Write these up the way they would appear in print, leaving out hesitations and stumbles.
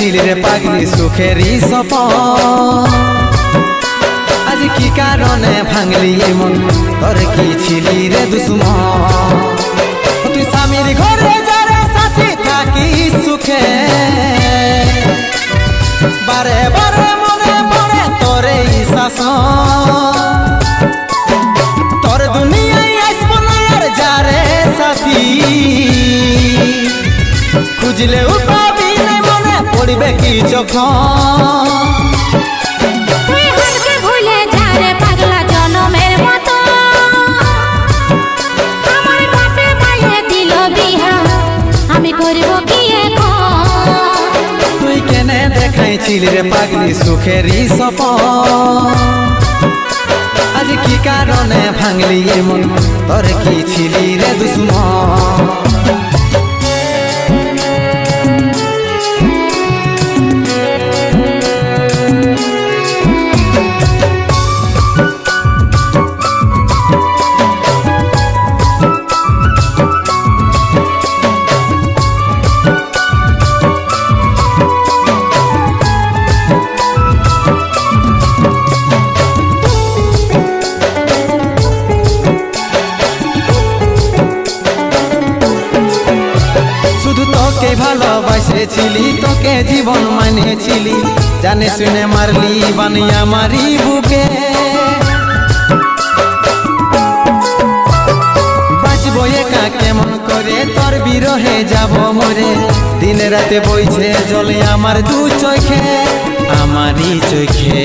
দেখাইছিল রে পাগলি সুখেরই সপন আজ কি কারণে ভাঙলি মন তোর কি ছিলি রে দুশ্মন তুই স্বামীর ঘরে যারে সাথে থাকি সুখে বারে বারে মনে পড়ে তোর এই শাসন তোর দুনিয়ায় আসবো না আর যারে সাথী খুঁজলে পাবি না মনে পড়বে কি যখন তুই হারকে ভুলে যা রে পাগলা জনমের মতো আমার বাপে মায়ে দিল বিহা আমি করব কি এখন তুই কেনে দেখাইছিল রে পাগলি সুখেরই সপন আজ কি কারণে ভাঙলি মন তোর কি ছিলি রে দুশ্মন ভালোবাসেছিলি তোকে জীবন মানেছিলি জানে শুনে মারলি বানিয়া মারি বুকে বাঁচবো একা কেমন করে তোর বিরহে যাব মরে দিনে রাতে বইছে জলে আমার দু চোখে আমারই চোখে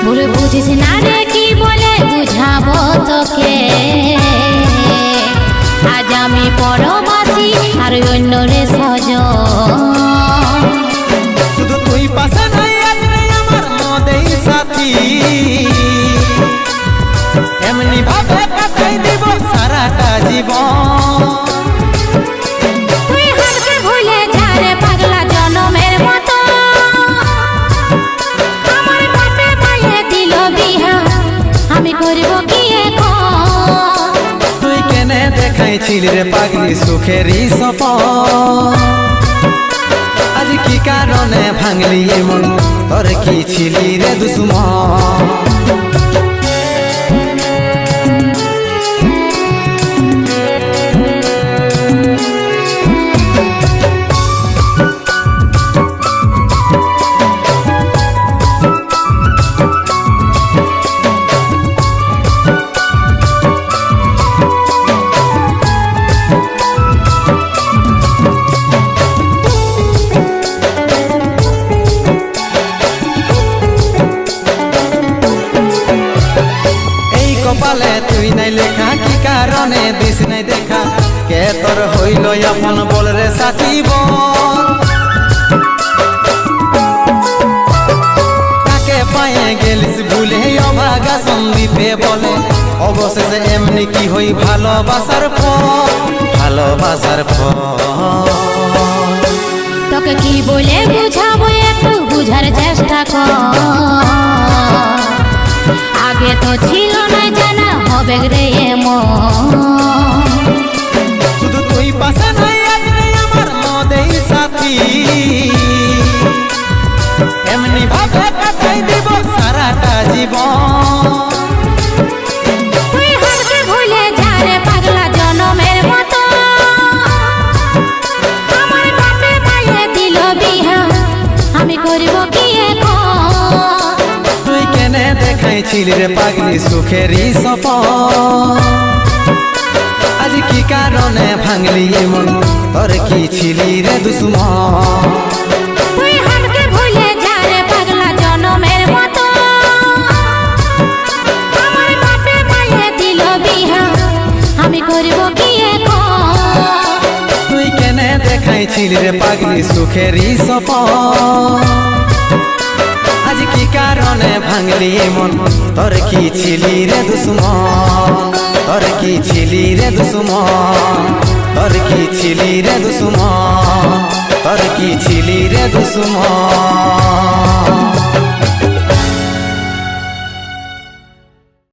ভুল বুঝিস না রে কি বলে বুঝাবো তোকে আজ আমি পরবাসী আর অন্য রে সজন শুধু তুই পাশে নাই আজ রে আমার মদেই সাথী এমনি ভাবে কাটাই দিব সারাটা জীবন তুই হারকে ভুলে যা রে পাগলা জনমের মতো আমার বাপে মায়ে দিল বিহা আমি করব কি এখন তুই কেনে দেখাইছিল রে পাগলি সুখেরই সপন আজ কি কারণে ভাঙলি মন তোর কি ছিলি রে দুশ্মন কপালে তুই নাই লেখা কি কারণে দিস নাই দেখা কে তোর হইল আপন বল রে সাথী বল তাকে পায়ে গেলিস ভুলে অভাগা সন্দীপে বলে অবশেষে এমনি কি হই ভালোবাসার ফল ভালোবাসার ফল তোকে কি বলে বুঝাবো একটু বুঝার চেষ্টা কর আগে তো ছিল না জানা হবে রে এমন শুধু তুই পাশে নাই আজ রে আমার মদেই সাথী এমনি ভাবে কাটাই দিব সারাটা জীবন তুই হারকে ভুলে যা রে পাগলা জনমের মতো আমার বাপে মায়ে দিল বিহা আমি করব কি এখন তুই কেনে দেখাইছিল রে পাগলি সুখেরই সপন আজ কি কারণে ভাঙলি মন তোর কি ছিলি রে দুশ্মন তুই হারকে ভুলে যা রে পাগলা জনমের মতো আমার বাপে মায়ে দিল বিহা আমি করব কি এখন তুই কেনে দেখাইছিল রে পাগলি সুখেরই সপন আজ কি কারণে ভাঙলি মন তোর কি ছিলি রে দুশ্মন তোর কি ছিলি রে দুশ্মন তোর কি ছিলি রে দুশ্মন তোর কি ছিলি রে দুশ্মন